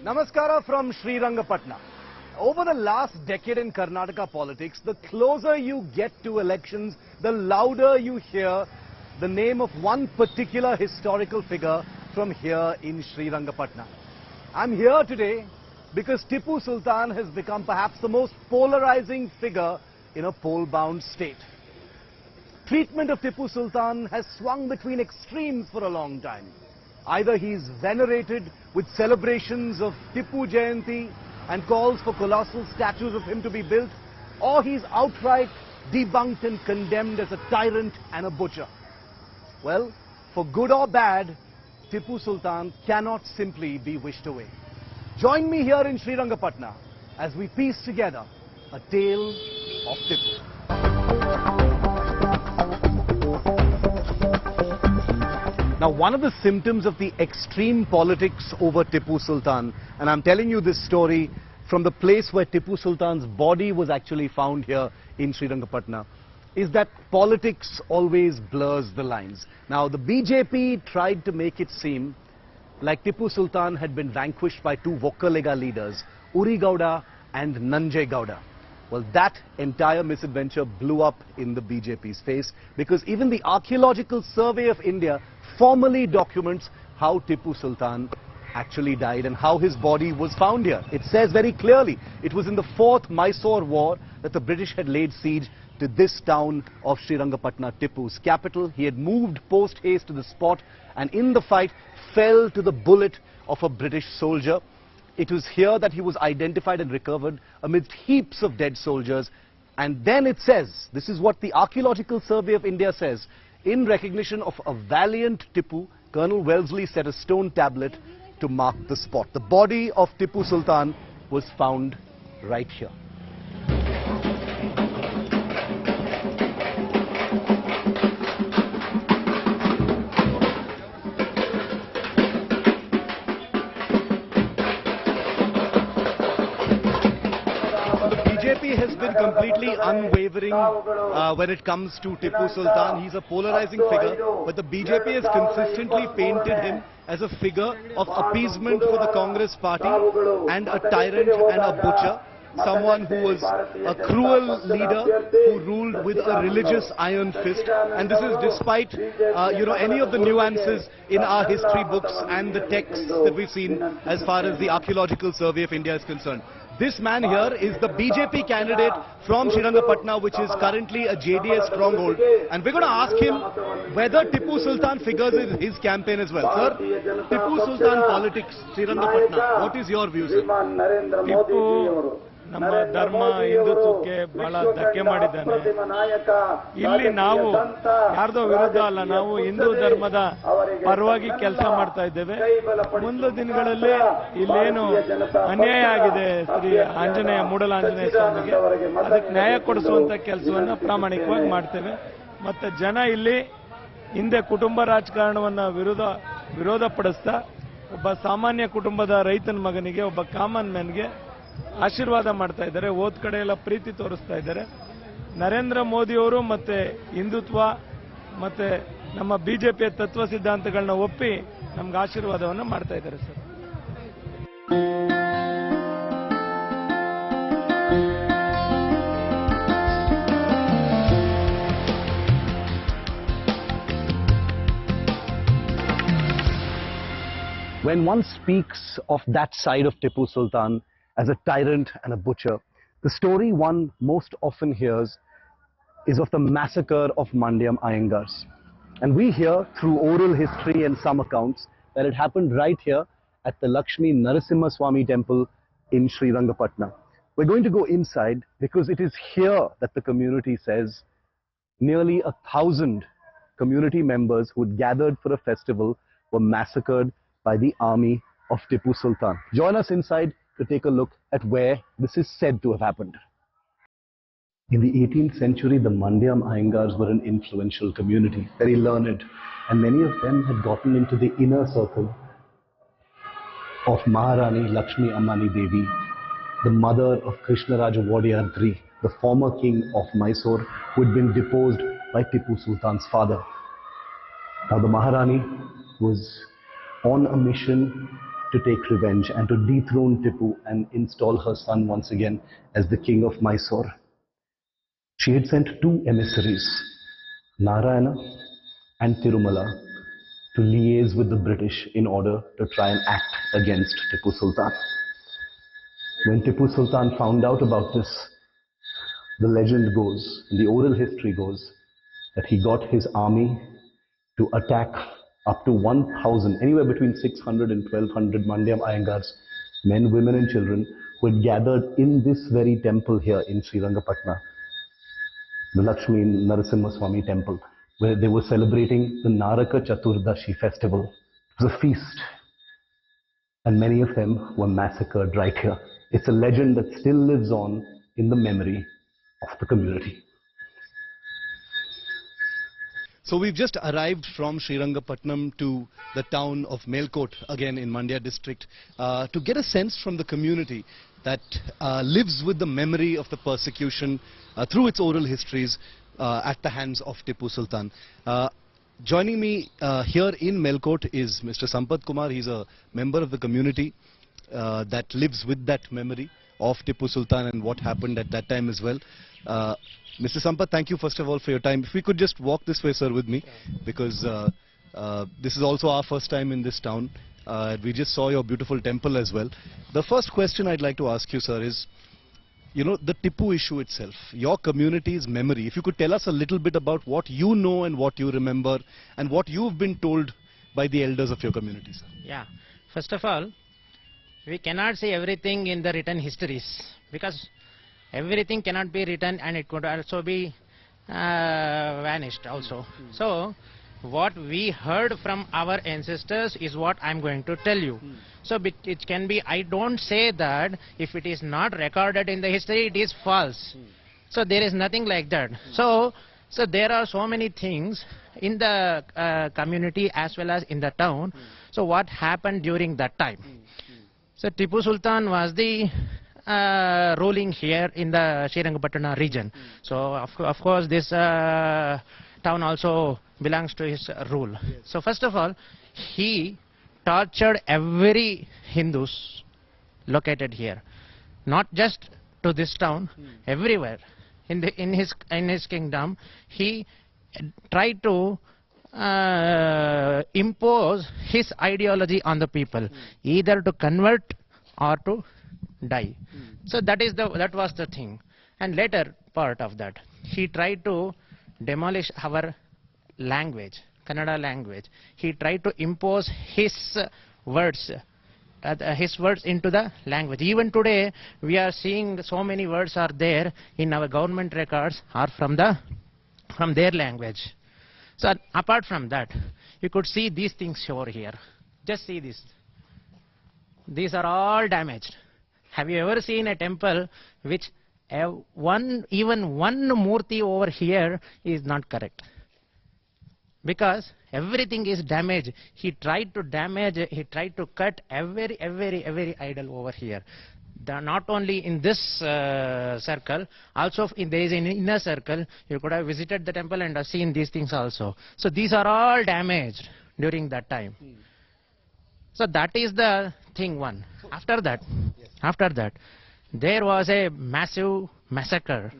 Namaskara from Srirangapatna. Over the last decade in Karnataka politics, the closer you get to elections, the louder you hear the name of one particular historical figure from here in Srirangapatna. I'm here today because Tipu Sultan has become perhaps the most polarizing figure in a poll-bound state. Treatment of Tipu Sultan has swung between extremes for a long time. Either he's venerated with celebrations of Tipu Jayanti and calls for colossal statues of him to be built, or he's outright debunked and condemned as a tyrant and a butcher. Well, for good or bad, Tipu Sultan cannot simply be wished away. Join me here in Srirangapatna as we piece together a tale of Tipu. Now, one of the symptoms of the extreme politics over Tipu Sultan, and I'm telling you this story from the place where Tipu Sultan's body was actually found here in Srirangapatna, is that politics always blurs the lines. Now, the BJP tried to make it seem like Tipu Sultan had been vanquished by two Vokkalega leaders, Uri Gowda and Nanjay Gowda. Well, that entire misadventure blew up in the BJP's face because even the Archaeological Survey of India formally documents how Tipu Sultan actually died and how his body was found here. It says very clearly it was in the 4th Mysore War that the British had laid siege to this town of Srirangapatna, Tipu's capital. He had moved post-haste to the spot and in the fight fell to the bullet of a British soldier. It was here that he was identified and recovered amidst heaps of dead soldiers. And then it says, this is what the Archaeological Survey of India says, in recognition of a valiant Tipu, Colonel Wellesley set a stone tablet to mark the spot. The body of Tipu Sultan was found right here. BJP has been completely unwavering when it comes to Tipu Sultan. He's a polarizing figure, but the BJP has consistently painted him as a figure of appeasement for the Congress party and a tyrant and a butcher. Someone who was a cruel leader who ruled with a religious iron fist, and this is despite any of the nuances in our history books and the texts that we've seen as far as the Archaeological Survey of India is concerned. This man here is the BJP candidate from Srirangapatna, which is currently a JDS stronghold. And we're going to ask him whether Tipu Sultan figures in his campaign as well. Sir, Tipu Sultan politics, Srirangapatna, what is your view, sir? Tipu ನಮ್ಮ ಧರ್ಮ ಹಿಂದುತ್ವಕ್ಕೆ ಬಹಳ ಧಕ್ಕೆ ಮಾಡಿದ್ದಾನೆ. ಇಲ್ಲಿ ನಾವು ಯಾರ್ದೋ ವಿರುದ್ಧ ಅಲ್ಲ, ನಾವು ಹಿಂದೂ ಧರ್ಮದ ಪರವಾಗಿ ಕೆಲಸ ಮಾಡ್ತಾ ಇದ್ದೇವೆ. ಮುಂದಿನ ದಿನಗಳಲ್ಲಿ ಇಲ್ಲೇನು ಅನ್ಯಾಯ ಆಗಿದೆ ಶ್ರೀ ಆಂಜನೇಯ ಮೂಡಲಾಂಜನೇಯ ಸ್ವಾಮಿಗೆ, ಅದಕ್ಕೆ ನ್ಯಾಯ ಕೊಡಿಸುವಂತ ಕೆಲಸವನ್ನ ಪ್ರಾಮಾಣಿಕವಾಗಿ ಮಾಡ್ತೇವೆ. ಮತ್ತೆ ಜನ ಇಲ್ಲಿ ಹಿಂದೆ ಕುಟುಂಬ ರಾಜಕಾರಣವನ್ನ ವಿರೋಧ ಪಡಿಸ್ತಾ ಒಬ್ಬ ಸಾಮಾನ್ಯ ಕುಟುಂಬದ ರೈತನ ಮಗನಿಗೆ, ಒಬ್ಬ ಕಾಮನ್ ಮ್ಯಾನ್ಗೆ ಆಶೀರ್ವಾದ ಮಾಡ್ತಾ ಇದ್ದಾರೆ. ಓದ್ ಕಡೆ ಎಲ್ಲ ಪ್ರೀತಿ ತೋರಿಸ್ತಾ ಇದ್ದಾರೆ. ನರೇಂದ್ರ ಮೋದಿ ಅವರು ಮತ್ತೆ ಹಿಂದುತ್ವ ಮತ್ತೆ ನಮ್ಮ ಬಿಜೆಪಿಯ ತತ್ವ ಸಿದ್ಧಾಂತಗಳನ್ನ ಒಪ್ಪಿ ನಮ್ಗೆ ಆಶೀರ್ವಾದವನ್ನ ಮಾಡ್ತಾ ಇದ್ದಾರೆ sir. When one speaks of that side of Tipu Sultan as a tyrant and a butcher, the story one most often hears is of the massacre of Mandayam Iyengars. And we hear through oral history and some accounts that it happened right here at the Lakshmi Narasimha Swami temple in Srirangapatna. We're going to go inside because it is here that the community says nearly 1,000 community members who had gathered for a festival were massacred by the army of Tipu Sultan. Join us inside to take a look at where this is said to have happened. In the 18th century, the Mandayam Iyengars were an influential community, very learned, and many of them had gotten into the inner circle of Maharani Lakshmi Ammani Devi, the mother of Krishnaraj Wadiyar III, the former king of Mysore, who had been deposed by Tipu Sultan's father. Now the Maharani was on a mission to take revenge and to dethrone Tipu and install her son once again as the king of Mysore. She had sent two emissaries, Narayana and Tirumala, to liaise with the British in order to try and act against Tipu Sultan. When Tipu Sultan found out about this, the legend goes, the oral history goes, that he got his army to attack up to 1,000, anywhere between 600 and 1,200 Mandayam Iyengars, men, women and children, who had gathered in this very temple here in Srirangapatna, the Lakshmi Narasimha Swami temple, where they were celebrating the Naraka Chaturdashi festival. It was a feast, and many of them were massacred right here. It's a legend that still lives on in the memory of the community. So we've just arrived from Srirangapatnam to the town of Melkote, again in Mandya district, to get a sense from the community that lives with the memory of the persecution through its oral histories at the hands of Tipu Sultan. Joining me here in Melkote is Mr. Sampath Kumar. He's a member of the community that lives with that memory of Tipu Sultan and what happened at that time as well. Mr. Sampath, thank you first of all for your time. If we could just walk this way, sir, with me, because this is also our first time in this town. We just saw your beautiful temple as well. The first question I'd like to ask you, sir, is, you know, the Tipu issue itself, your community's memory. If you could tell us a little bit about what you know and what you remember and what you've been told by the elders of your community, sir. Yeah. First of all, we cannot say everything in the written histories, because everything cannot be written and it could also be vanished also. So what we heard from our ancestors is what I'm going to tell you. So it can be, I don't say that if it is not recorded in the history, it is false. So there is nothing like that. So there are so many things in the community as well as in the town. So what happened during that time? So Tipu Sultan was the ruling here in the Srirangapatna region. So of course this town also belongs to his rule. Yes. So first of all, he tortured every Hindus located here, not just to this town, everywhere in his kingdom. He tried to impose his ideology on the people, either to convert or to die. So that was the thing. And later part of that, he tried to demolish our language, Kannada language. He tried to impose his words into the language. Even today we are seeing so many words are there in our government records are from their language. So apart from that, you could see these things over here. Just see this. These are all damaged. Have you ever seen a temple which even one murti over here is not correct? Because everything is damaged. He tried to cut every idol over here. Not only in this circle, also there is an inner circle. You could have visited the temple and have seen these things also. So these are all damaged during that time. So that is the thing one. After that, there was a massive massacre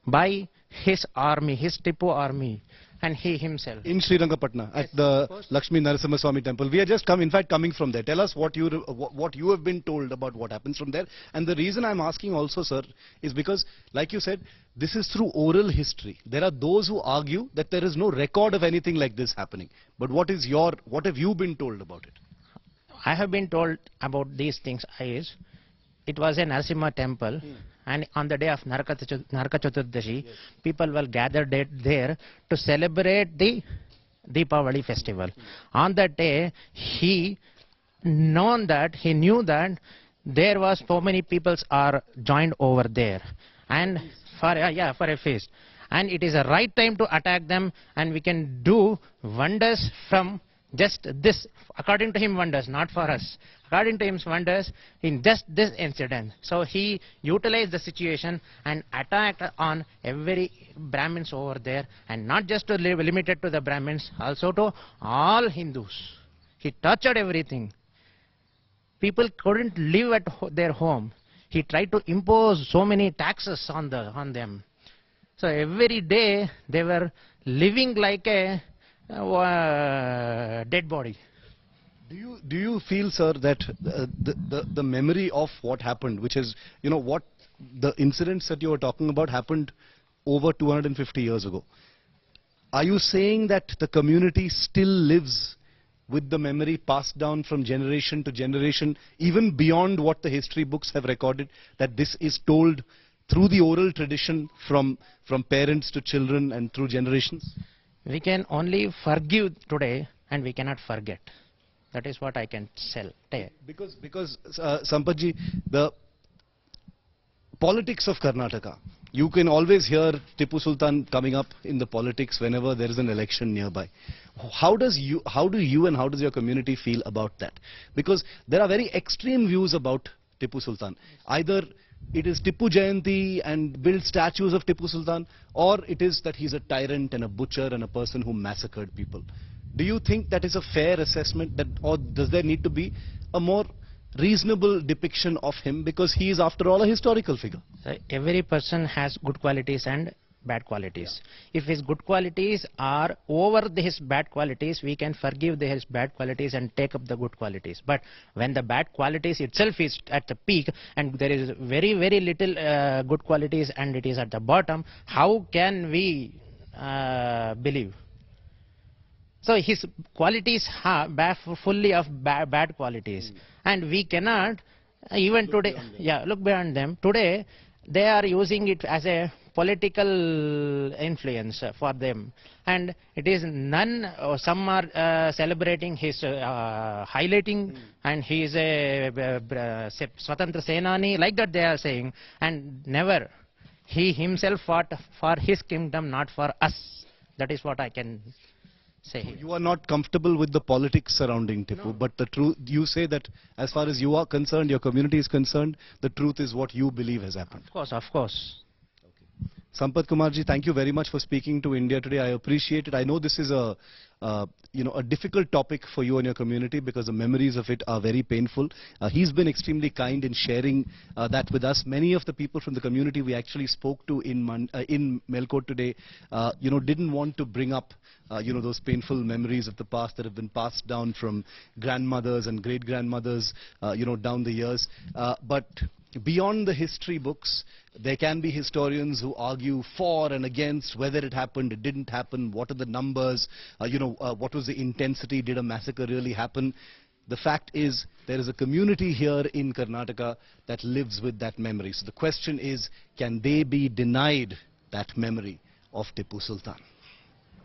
by his army, his Tipu army, and he himself. In Srirangapatna, at the Lakshmi Narasimha Swami temple. We are just coming from there. Tell us what you have been told about what happens from there. And the reason I'm asking also, sir, is because, like you said, this is through oral history. There are those who argue that there is no record of anything like this happening. But what have you been told about it? I have been told about these things is, it was a Narasimha temple, and on the day of Naraka Chaturdashi, people will gather there to celebrate the Deepavali festival. On that day, he knew that there was so many peoples are joined over there, and for a feast, and it is a right time to attack them, and we can do wonders from just this, according to him, wonders, not for us. According to him, wonders in just this incident. So he utilized the situation and attacked on every Brahmins over there, and not just to limited to the Brahmins, also to all Hindus. He tortured everything. people couldn't live at their home. He tried to impose so many taxes on them. So every day they were living like a dead body. Do you feel, sir, that the memory of what happened, which is, what the incidents that you were talking about happened over 250 years ago? Are you saying that the community still lives with the memory passed down from generation to generation, even beyond what the history books have recorded, that this is told through the oral tradition from parents to children and through generations? We can only forgive today and we cannot forget. That is what I can say. Because Sampathji, the politics of Karnataka, you can always hear Tipu Sultan coming up in the politics whenever there is an election nearby. How do you and how does your community feel about that? Because there are very extreme views about Tipu Sultan. Either it is Tipu Jayanti and build statues of Tipu Sultan, or it is that he's a tyrant and a butcher and a person who massacred people. Do you think that is a fair assessment, or does there need to be a more reasonable depiction of him, because he is after all a historical figure? So every person has good qualities and bad qualities. If his good qualities are over his bad qualities, we can forgive his bad qualities and take up the good qualities. But when the bad qualities itself is at the peak and there is very, very little good qualities and it is at the bottom, how can we believe? So his qualities are fully of bad qualities, and we cannot even today look beyond them. Today they are using it as a political influence for them, and it is none. Some are celebrating his highlighting, and he is a Swatantra Senani, like that they are saying, and never he himself fought for his kingdom, not for us. That is what I can say. You are not comfortable with the politics surrounding Tipu, no. But the truth, you say that as far as you are concerned, your community is concerned, the truth is what you believe has happened. Of course, of course. Okay. Sampath Kumarji, thank you very much for speaking to India today. I appreciate it. I know this is a difficult topic for you and your community because the memories of it are very painful. He's been extremely kind in sharing that with us. Many of the people from the community we actually spoke to in Melkot today, didn't want to bring up those painful memories of the past that have been passed down from grandmothers and great-grandmothers, down the years. But beyond the history books, there can be historians who argue for and against whether it happened, it didn't happen, what are the numbers, what was the intensity, did a massacre really happen. The fact is, there is a community here in Karnataka that lives with that memory. So the question is, can they be denied that memory of Tipu Sultan?